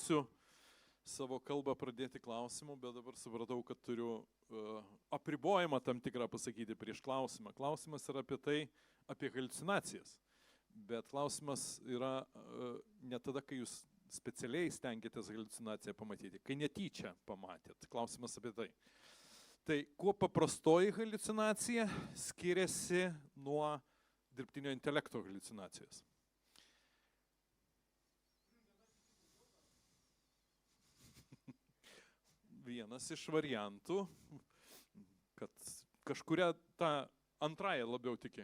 pabandysiu savo kalbą pradėti klausimu, bet dabar supratau, kad turiu apribojimą tam tikrą pasakyti prieš klausimą. Klausimas yra apie tai, apie haliucinacijas. Bet klausimas yra ne tada, kai jūs specialiai stengiatės haliucinaciją pamatyti, kai netyčia pamatėt. Klausimas apie tai. Tai kuo paprastoji haliucinacija skiriasi nuo dirbtinio intelekto haliucinacijos? Vienas iš variantų, kad kažkuria tą antrąją labiau tiki.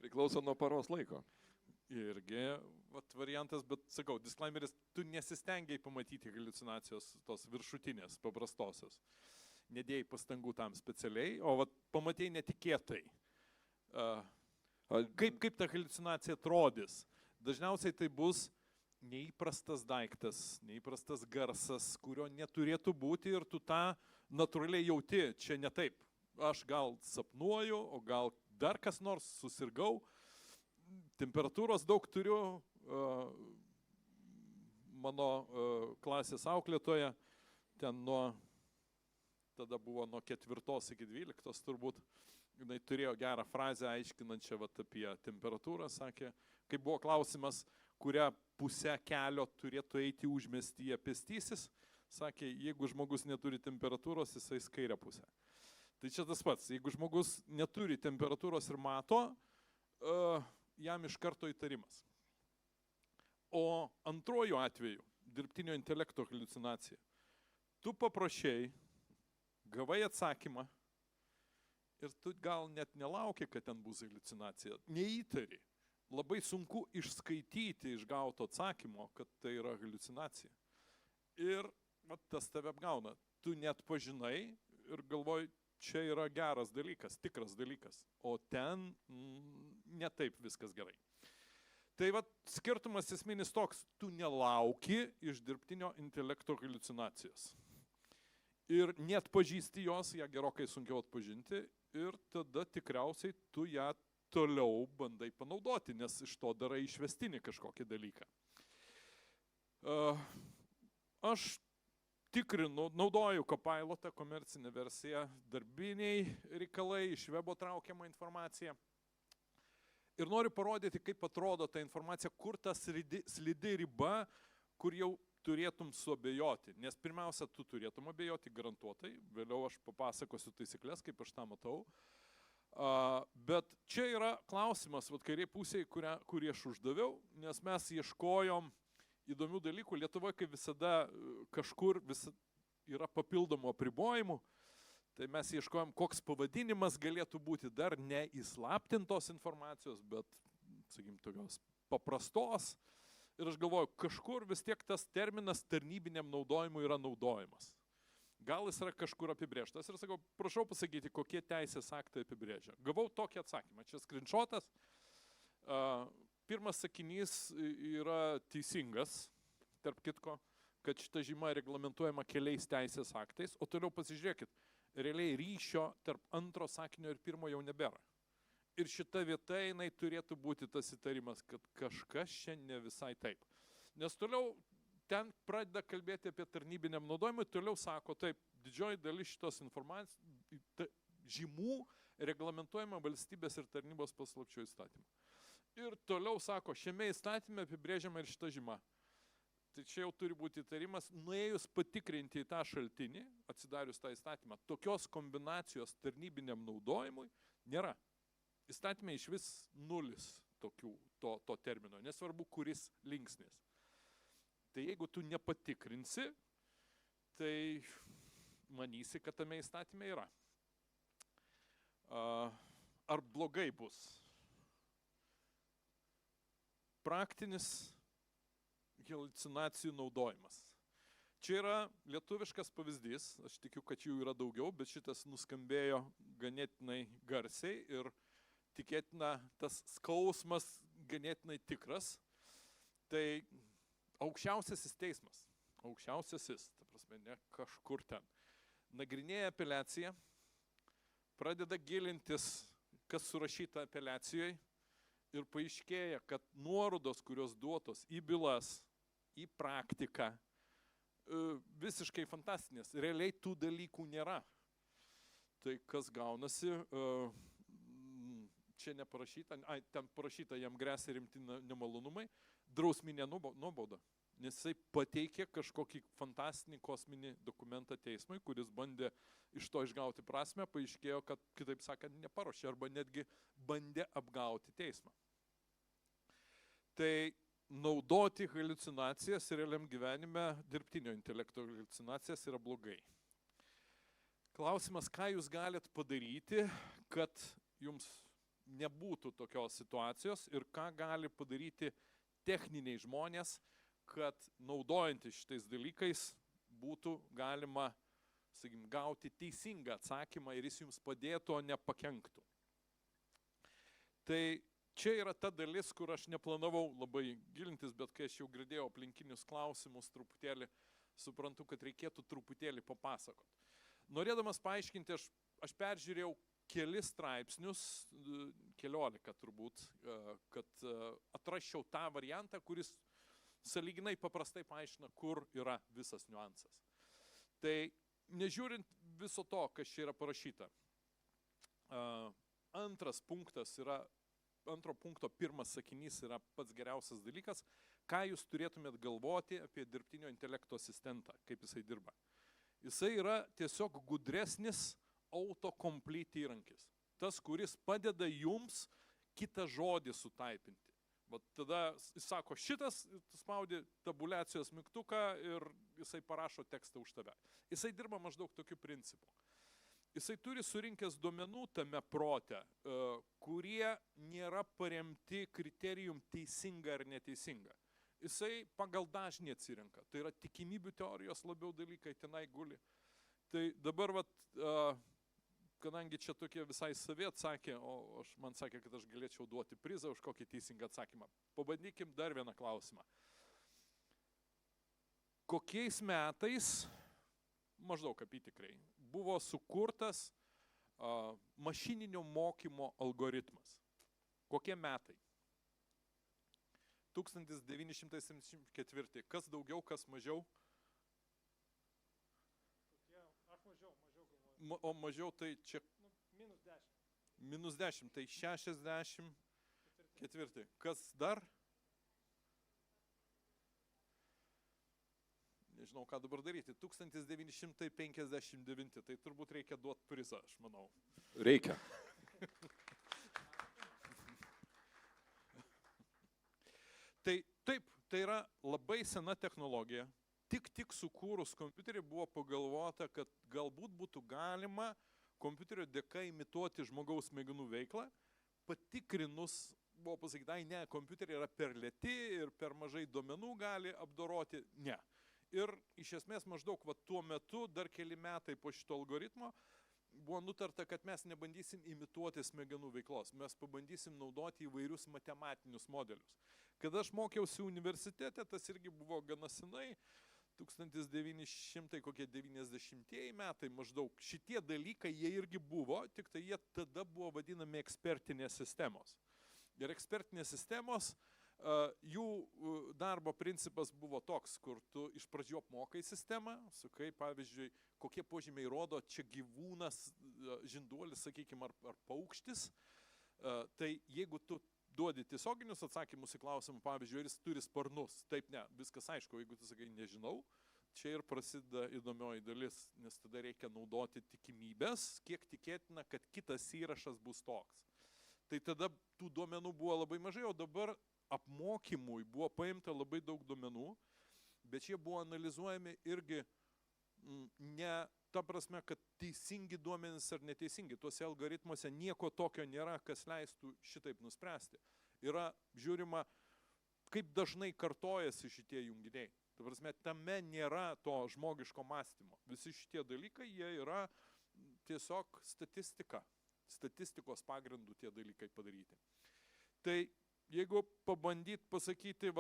Priklauso nuo paros laiko. Irgi variantas, bet sakau, disclaimeris, tu nesistengiai pamatyti haliucinacijos tos viršutinės, paprastosios. Nedėjai pastangų tam specialiai, o pamatėjai netikėtai. Kaip ta haliucinacija atrodys? Dažniausiai tai bus neįprastas daiktas, neįprastas garsas, kurio neturėtų būti ir tu tą natūraliai jauti, čia ne taip. Aš gal sapnuoju, o gal dar kas nors susirgau, temperatūros daug turiu, mano klasės auklėtoja, ten tada buvo nuo 4 iki 12 turbūt, jinai turėjo gerą frazę aiškinančią apie temperatūrą, sakė, kai buvo klausimas, kurią pusę kelio turėtų eiti užmiestyje pėstysis, sakė, jeigu žmogus neturi temperatūros, jisai kairę pusę. Tai čia tas pats, jeigu žmogus neturi temperatūros ir mato, jam iš karto įtarimas. O antroju atveju, dirbtinio intelekto haliucinacija, tu paprašei, gavai atsakymą ir tu gal net nelauki, kad ten bus haliucinacija, neįtari. Labai sunku išskaityti iš gauto atsakymo, kad tai yra haliucinacija. Ir tas tave apgauna. Tu net pažinai ir galvoji, čia yra geras dalykas, tikras dalykas. O ten ne taip viskas gerai. Tai skirtumas esminis toks, tu nelauki iš dirbtinio intelekto haliucinacijos. Ir net pažįsti jos, ją gerokai sunkiau atpažinti ir tada tikriausiai tu ją toliau bandai panaudoti, nes iš to darai išvestinį kažkokį dalyką. Aš tikrinu, naudoju Copilotą, komercinę versiją, darbiniai reikalai, iš webo traukiamą informaciją. Ir noriu parodyti, kaip atrodo ta informacija, kur ta slidi riba, kur jau turėtum suabejoti. Nes pirmiausia, tu turėtum abejoti garantuotai, vėliau aš papasakosiu taisyklės, kaip aš tą matau. Bet čia yra klausimas, kairė pusėje, kurį aš uždaviau, nes mes ieškojom įdomių dalykų. Lietuvoje, kaip visada, kažkur yra papildomų apribojimų, tai mes ieškojom, koks pavadinimas galėtų būti dar ne įslaptintos informacijos, bet, sakykim, tokios paprastos. Ir aš galvoju, kažkur vis tiek tas terminas tarnybiniam naudojimui yra naudojimas. Gal jis yra kažkur apibrėžtas ir sakau, prašau pasakyti, kokie teisės aktai apibrėžia. Gavau tokį atsakymą, čia screenshotas. Pirmas sakinys yra teisingas, tarp kitko, kad šita žyma reglamentuojama keliais teisės aktais, o toliau pasižiūrėkit, realiai ryšio tarp antro sakinio ir pirmo jau nebėra. Ir šita vieta, jinai turėtų būti tas įtarimas, kad kažkas čia ne visai taip. Nes toliau ten pradeda kalbėti apie tarnybiniam naudojimui, toliau sako, taip, didžioji dalis šitos informacijos žymų reglamentuojama valstybės ir tarnybos paslapčių įstatymą. Ir toliau sako, šiame įstatyme apibrėžiama ir šita žyma. Tai čia jau turi būti įtarimas, nuėjus patikrinti į tą šaltinį, atsidarius tą įstatymą, tokios kombinacijos tarnybiniam naudojimui nėra. Įstatymė iš vis nulis to termino, nesvarbu kuris linksnis. Tai jeigu tu nepatikrinsi, tai manysi, kad tame įstatyme yra. Ar blogai bus? Praktinis haliucinacijų naudojimas. Čia yra lietuviškas pavyzdys, aš tikiu, kad jų yra daugiau, bet šitas nuskambėjo ganėtinai garsiai ir tikėtina tas skausmas ganėtinai tikras. Tai aukščiausiasis teismas, aukščiausiasis, ta prasme, ne kažkur ten, nagrinėja apeliaciją, pradeda gilintis, kas surašyta apeliacijoje ir paaiškėja, kad nuorodos, kurios duotos į bylas, į praktiką, visiškai fantastinės. Realiai tų dalykų nėra. Tai kas gaunasi, čia neparašyta, ten parašyta, jam gresia rimti nemalonumai, drausminė nuobauda. Nes jisai pateikė kažkokį fantastinį kosminį dokumentą teismui, kuris bandė iš to išgauti prasme, paaiškėjo, kad, kitaip sakant, neparuošė arba netgi bandė apgauti teismą. Tai naudoti haliucinacijas realiam gyvenime, dirbtinio intelekto haliucinacijas yra blogai. Klausimas, ką jūs galit padaryti, kad jums nebūtų tokios situacijos ir ką gali padaryti techniniai žmonės, kad naudojantis šitais dalykais būtų galima, sakykim, gauti teisingą atsakymą ir jis jums padėtų, o ne pakenktų. Tai čia yra ta dalis, kur aš neplanavau labai gilintis, bet kai aš jau girdėjau aplinkinius klausimus truputėlį, suprantu, kad reikėtų truputėlį papasakoti. Norėdamas paaiškinti, aš peržiūrėjau kelis straipsnius, 14 turbūt, kad atrasčiau tą variantą, kuris sąlyginai paprastai paaiškina, kur yra visas niuansas. Tai nežiūrint viso to, kas čia yra parašyta, antro punkto pirmas sakinys yra pats geriausias dalykas, ką jūs turėtumėt galvoti apie dirbtinio intelekto asistentą, kaip jisai dirba. Jisai yra tiesiog gudresnis autocomplete įrankis. Tas, kuris padeda jums kitą žodį sutaipinti. Vat tada jis sako šitas, spaudi tabuliacijos mygtuką ir jisai parašo tekstą už tave. Jisai dirba maždaug tokiu principu. Jisai turi surinkęs duomenų tame prote, kurie nėra paremti kriterijum teisinga ar neteisinga. Jisai pagal dažnį atsirenka. Tai yra tikimybių teorijos labiau dalykai, tenai guli. Tai dabar, kadangi čia tokie visai savi atsakė, o man sakė, kad aš galėčiau duoti prizą už kokį teisingą atsakymą. Pabandykim dar vieną klausimą. Kokiais metais, maždaug apytikrai, buvo sukurtas mašininio mokymo algoritmas? Kokie metai? 1974. Kas daugiau, kas mažiau? Aš mažiau galvoju. O mažiau tai čia... Minus 10. -10, tai 64. Kas dar? Nežinau, ką dabar daryti. 1959. Tai turbūt reikia duoti prizą, aš manau. Reikia. Tai taip, tai yra labai sena technologija. Tik sukūrus kompiuterį buvo pagalvota, kad galbūt būtų galima kompiuterio dėka imituoti žmogaus smegenų veiklą. Patikrinus, buvo pasakyta, ne, kompiuteriai yra per lėti ir per mažai duomenų gali apdoroti. Ne. Ir iš esmės maždaug tuo metu, dar keli metai po šito algoritmo, buvo nutarta, kad mes nebandysim imituoti smegenų veiklos, mes pabandysim naudoti įvairius matematinius modelius. Kada aš mokiausi universitete, tas irgi buvo gana senai, 1990 metai maždaug. Šitie dalykai, jie irgi buvo, tik tai jie tada buvo vadinami ekspertinės sistemos. Ir ekspertinės sistemos, jų darbo principas buvo toks, kur tu iš pradžių apmokai sistemą, sakai, pavyzdžiui, kokie požymiai rodo, čia gyvūnas, žinduolis, sakykime, ar paukštis, tai jeigu tu duodi tiesioginius atsakymus į klausimą, pavyzdžiui, ar jis turi sparnus, taip ne, viskas aišku, jeigu tu sakai, nežinau, čia ir prasideda įdomioji dalis, nes tada reikia naudoti tikimybės, kiek tikėtina, kad kitas įrašas bus toks. Tai tada tų duomenų buvo labai mažai, o dabar apmokymui buvo paimta labai daug duomenų, bet jie buvo analizuojami irgi ne ta prasme, kad teisingi duomenys ar neteisingi. Tuose algoritmuose nieko tokio nėra, kas leistų šitaip nuspręsti. Yra žiūrima, kaip dažnai kartojasi šitie junginiai. Ta prasme, tame nėra to žmogiško mąstymo. Visi šitie dalykai, jie yra tiesiog statistika. Statistikos pagrindų tie dalykai padaryti. Tai jeigu pabandyt pasakyti,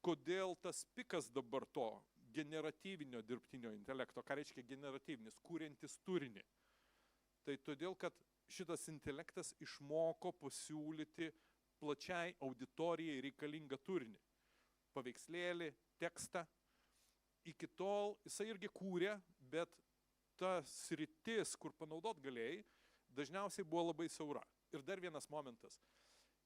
kodėl tas pikas dabar to generatyvinio dirbtinio intelekto, ką reiškia generatyvinis, kuriantis turinį. Tai todėl, kad šitas intelektas išmoko pasiūlyti plačiai auditorijai reikalingą turinį. Paveikslėlį, tekstą. Iki tol jisai irgi kūrė, bet ta sritis, kur panaudot galėjai, dažniausiai buvo labai siaura. Ir dar vienas momentas.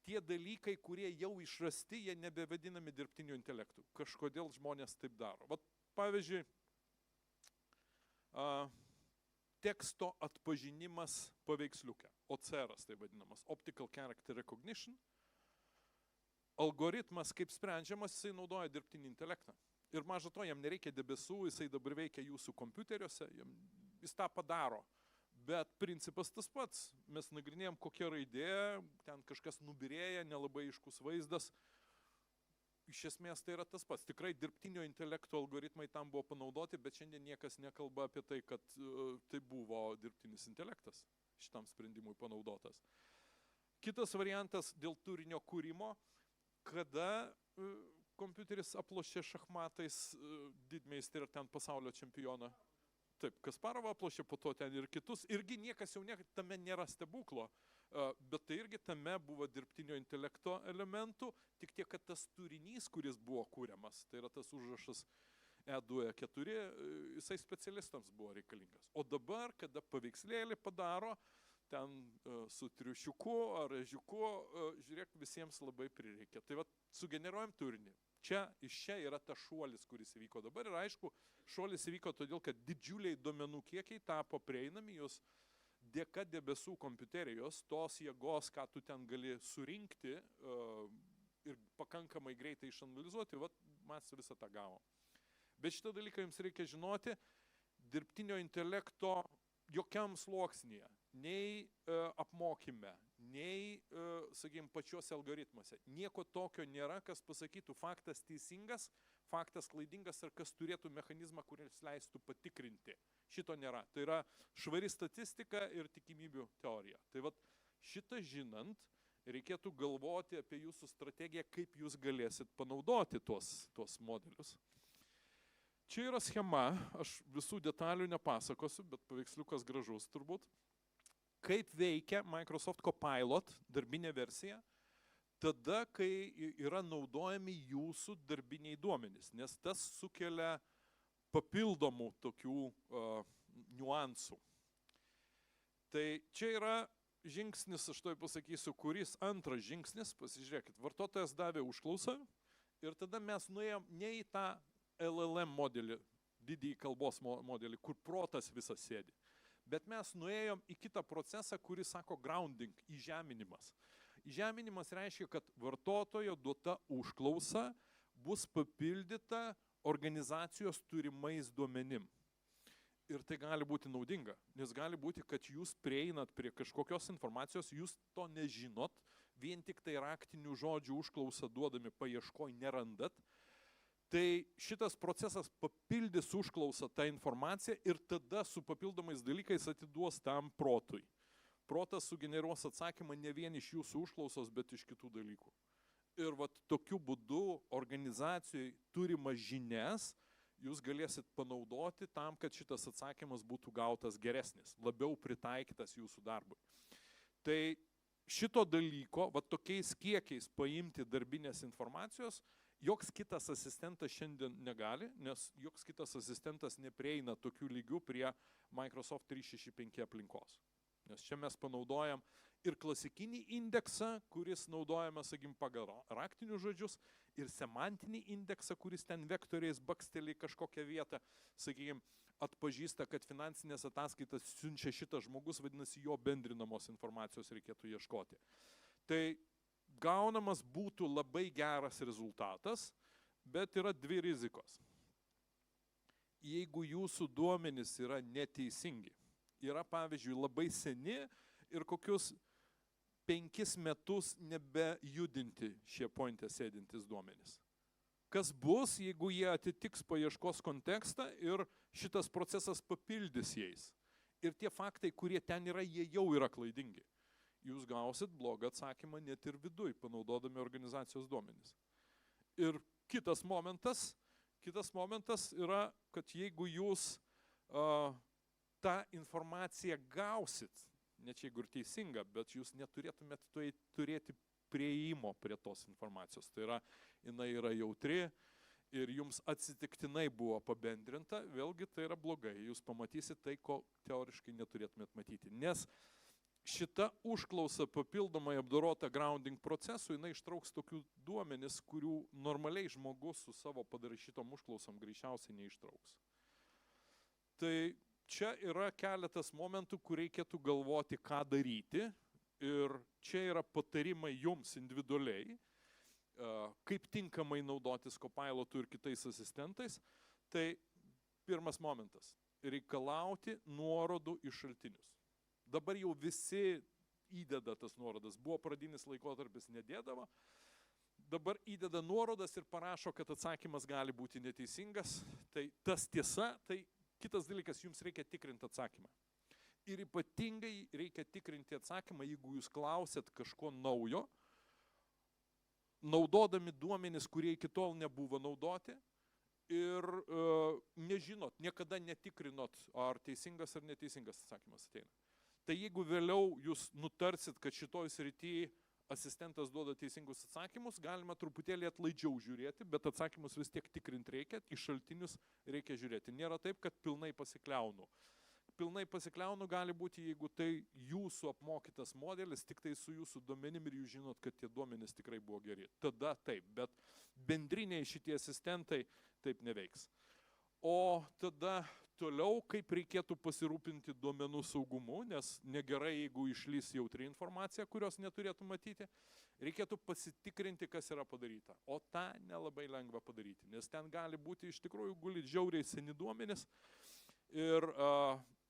Tie dalykai, kurie jau išrasti, jie nebevadinami dirbtiniu intelektu. Kažkodėl žmonės taip daro. Vat, pavyzdžiui, teksto atpažinimas paveiksliuke, OCR, tai vadinamas, Optical Character Recognition. Algoritmas, kaip sprendžiamas, jisai naudoja dirbtinį intelektą. Ir maža to, jam nereikia debesų, jisai dabar veikia jūsų kompiuteriuose, jis tą padaro. Bet principas tas pats. Mes nagrinėjom kokia raidė, ten kažkas nubirėja, nelabai aiškus vaizdas. Iš esmės tai yra tas pats. Tikrai dirbtinio intelekto algoritmai tam buvo panaudoti, bet šiandien niekas nekalba apie tai, kad tai buvo dirbtinis intelektas šitam sprendimui panaudotas. Kitas variantas dėl turinio kūrimo, kada kompiuteris aplošė šachmatais didmeistrį ir ten pasaulio čempioną. Taip, Kasparovą aplošė, po to ten ir kitus. Irgi niekas jau tame nėra stebuklo, bet tai irgi tame buvo dirbtinio intelekto elementų, tik tiek, kad tas turinys, kuris buvo kūriamas, tai yra tas užrašas E2, E4, jisai specialistams buvo reikalingas. O dabar, kada paveikslėlį padaro, ten su triušiuku ar ežiuku, žiūrėk, visiems labai prireikia. Tai va, sugeneruojam turinį. Iš čia yra ta šuolis, kuris įvyko dabar. Ir aišku, šuolis įvyko todėl, kad didžiuliai duomenų kiekiai tapo prieinami, jos dėka debesų kompiuterijos, tos jėgos, ką tu ten gali surinkti ir pakankamai greitai išanalizuoti, mes visą tą gavom. Bet šitą dalyką jums reikia žinoti, dirbtinio intelekto jokiam sluoksnyje, nei apmokyme, nei, sakykime, pačiuose algoritmuose. Nieko tokio nėra, kas pasakytų faktas teisingas, faktas klaidingas ar kas turėtų mechanizmą, kuris leistų patikrinti. Šito nėra. Tai yra švari statistika ir tikimybių teorija. Tai vat šitą žinant, reikėtų galvoti apie jūsų strategiją, kaip jūs galėsit panaudoti tuos modelius. Čia yra schema, aš visų detalių nepasakosiu, bet paveiksliukas gražus turbūt. Kaip veikia Microsoft Copilot darbinė versija, tada, kai yra naudojami jūsų darbiniai duomenys, nes tas sukelia papildomų tokių niuansų. Tai čia yra žingsnis, aš to pasakysiu, kuris antras žingsnis, pasižiūrėkit, vartotojas davė užklausą ir tada mes nuėjom ne į tą LLM modelį, didįjį kalbos modelį, kur protas visas sėdi. Bet mes nuėjom į kitą procesą, kuris sako grounding, įžeminimas. Įžeminimas reiškia, kad vartotojo duota užklausa bus papildyta organizacijos turimais duomenim. Ir tai gali būti naudinga, nes gali būti, kad jūs prieinat prie kažkokios informacijos, jūs to nežinot, vien tik tai raktinių žodžių užklausą duodami paieškoj nerandat. Tai šitas procesas papildys užklausą tą informaciją ir tada su papildomais dalykais atiduos tam protui. Protas sugeneruos atsakymą ne vien iš jūsų užklausos, bet iš kitų dalykų. Ir vat tokiu būdu organizacijai turimas žinias jūs galėsit panaudoti tam, kad šitas atsakymas būtų gautas geresnis, labiau pritaikytas jūsų darbui. Tai šito dalyko, vat tokiais kiekiais paimti darbinės informacijos, joks kitas asistentas šiandien negali, nes joks kitas asistentas neprieina tokių lygių prie Microsoft 365 aplinkos. Nes čia mes panaudojam ir klasikinį indeksą, kuris naudojame, sakykim, pagal raktinius žodžius, ir semantinį indeksą, kuris ten vektoriais baksteli kažkokią vietą, sakykim, atpažįsta, kad finansinės ataskaitas siunčia šitas žmogus, vadinasi, jo bendrinamos informacijos reikėtų ieškoti. Tai gaunamas būtų labai geras rezultatas, bet yra dvi rizikos. Jeigu jūsų duomenys yra neteisingi, yra pavyzdžiui labai seni ir kokius 5 metus nebejudinti šie pointe sėdintys duomenys. Kas bus, jeigu jie atitiks paieškos kontekstą ir šitas procesas papildys jais. Ir tie faktai, kurie ten yra, jie jau yra klaidingi. Jūs gausit blogą atsakymą net ir viduj, panaudodami organizacijos duomenys. Ir kitas momentas yra, kad jeigu jūs tą informaciją gausit, net jeigu ir teisinga, bet jūs neturėtumėt turėti prieimo prie tos informacijos. Tai yra, jinai yra jautri ir jums atsitiktinai buvo pabendrinta, vėlgi tai yra blogai. Jūs pamatysit tai, ko teoriškai neturėtumėt matyti. Nes šita užklausa papildomai apdorota grounding procesu, jinai ištrauks tokių duomenis, kurių normaliai žmogus su savo padaryšytom užklausom greičiausiai neištrauks. Tai čia yra keletas momentų, kur reikėtų galvoti, ką daryti. Ir čia yra patarimai jums individualiai, kaip tinkamai naudotis Copilotu ir kitais asistentais. Tai pirmas momentas – reikalauti nuorodų iš šaltinius. Dabar jau visi įdeda tas nuorodas. Buvo pradinis laikotarpis, nedėdavo. Dabar įdeda nuorodas ir parašo, kad atsakymas gali būti neteisingas. Tai tas tiesa, tai kitas dalykas, jums reikia tikrinti atsakymą. Ir ypatingai reikia tikrinti atsakymą, jeigu jūs klausėt kažko naujo, naudodami duomenis, kurie iki tol nebuvo naudoti, ir nežinot, niekada netikrinot, ar teisingas ar neteisingas atsakymas ateina. Tai jeigu vėliau jūs nutarsit, kad šitoj srityje asistentas duoda teisingus atsakymus, galima truputėlį atlaidžiau žiūrėti, bet atsakymus vis tiek tikrinti reikia, iš šaltinius reikia žiūrėti. Nėra taip, kad pilnai pasikliaunu. Pilnai pasikliaunu gali būti, jeigu tai jūsų apmokytas modelis, tik tai su jūsų duomenim ir jūs žinot, kad tie duomenys tikrai buvo geri. Tada taip, bet bendriniai šitie asistentai taip neveiks. O tada toliau, kaip reikėtų pasirūpinti duomenų saugumu, nes negerai, jeigu išlys jautri informacija, kurios neturėtų matyti, reikėtų pasitikrinti, kas yra padaryta. O tą nelabai lengva padaryti, nes ten gali būti iš tikrųjų guli žiauriai seni duomenys ir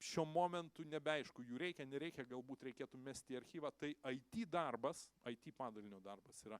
šiuo momentu nebeaišku, jų reikia, nereikia, galbūt reikėtų mesti į archyvą. Tai IT darbas, IT padalinio darbas yra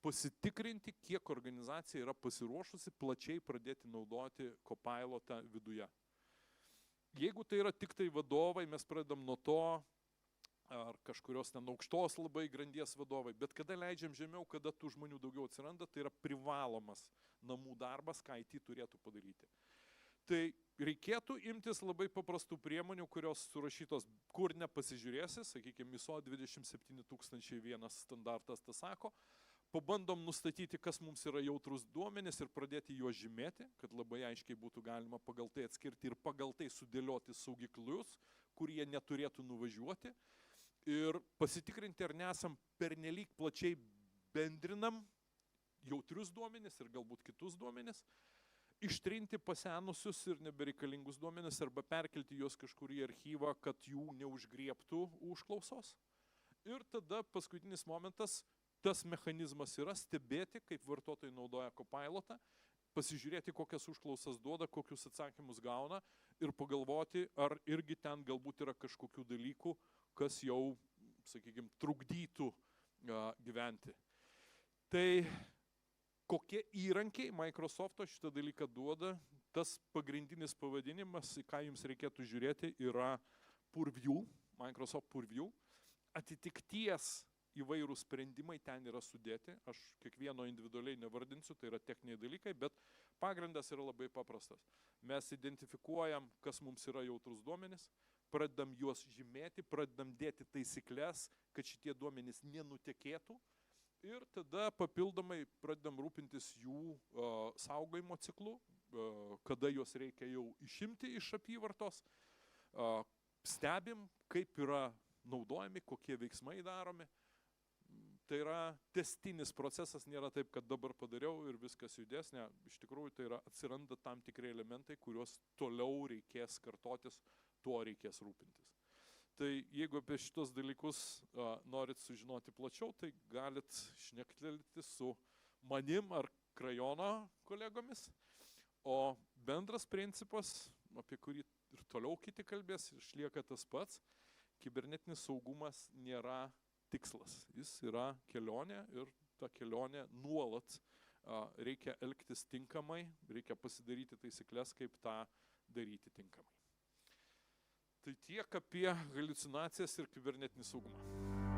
pasitikrinti, kiek organizacija yra pasiruošusi plačiai pradėti naudoti Copilotą viduje. Jeigu tai yra tik tai vadovai, mes pradedam nuo to, ar kažkurios ten aukštos labai grandies vadovai, bet kada leidžiam žemiau, kada tų žmonių daugiau atsiranda, tai yra privalomas namų darbas, ką IT turėtų padaryti. Tai reikėtų imtis labai paprastų priemonių, kurios surašytos, kur nepasižiūrėsi, sakykime, ISO 27001 standartas tas sako, pabandom nustatyti, kas mums yra jautrus duomenis ir pradėti juos žymėti, kad labai aiškiai būtų galima pagal tai atskirti ir pagal tai sudėlioti saugiklius, kurie neturėtų nuvažiuoti ir pasitikrinti, ar nesam pernelyg plačiai bendrinam jautrius duomenis ir galbūt kitus duomenis, ištrinti pasenusius ir nebereikalingus duomenis arba perkelti juos kažkur į archyvą, kad jų neužgriebtų užklausos. Ir tada paskutinis momentas, tas mechanizmas yra stebėti, kaip vartotojai naudoja Copilotą, pasižiūrėti, kokias užklausas duoda, kokius atsakymus gauna ir pagalvoti, ar irgi ten galbūt yra kažkokių dalykų, kas jau, sakykime, trukdytų gyventi. Tai kokie įrankiai Microsofto šitą dalyką duoda, tas pagrindinis pavadinimas, į ką jums reikėtų žiūrėti, yra Purview, Microsoft Purview. Atitikties įvairūs sprendimai ten yra sudėti, aš kiekvieno individualiai nevardinsiu, tai yra techniniai dalykai, bet pagrindas yra labai paprastas. Mes identifikuojam, kas mums yra jautrus duomenys, pradedam juos žymėti, pradedam dėti taisyklės, kad šitie duomenys nenutekėtų ir tada papildomai pradedam rūpintis jų saugojimo ciklu, kada juos reikia jau išimti iš apyvartos, stebim, kaip yra naudojami, kokie veiksmai daromi. Tai yra testinis procesas, nėra taip, kad dabar padariau ir viskas judės, ne, iš tikrųjų tai yra atsiranda tam tikri elementai, kuriuos toliau reikės kartotis, tuo reikės rūpintis. Tai jeigu apie šitos dalykus norit sužinoti plačiau, tai galit šnektelti su manim ar Krajono kolegomis, o bendras principas, apie kurį ir toliau kiti kalbės, išlieka tas pats, kibernetinis saugumas nėra tikslas. Jis yra kelionė ir ta kelionė nuolat reikia elgtis tinkamai, reikia pasidaryti taisyklės, kaip tą daryti tinkamai. Tai tiek apie haliucinacijas ir kibernetinį saugumą.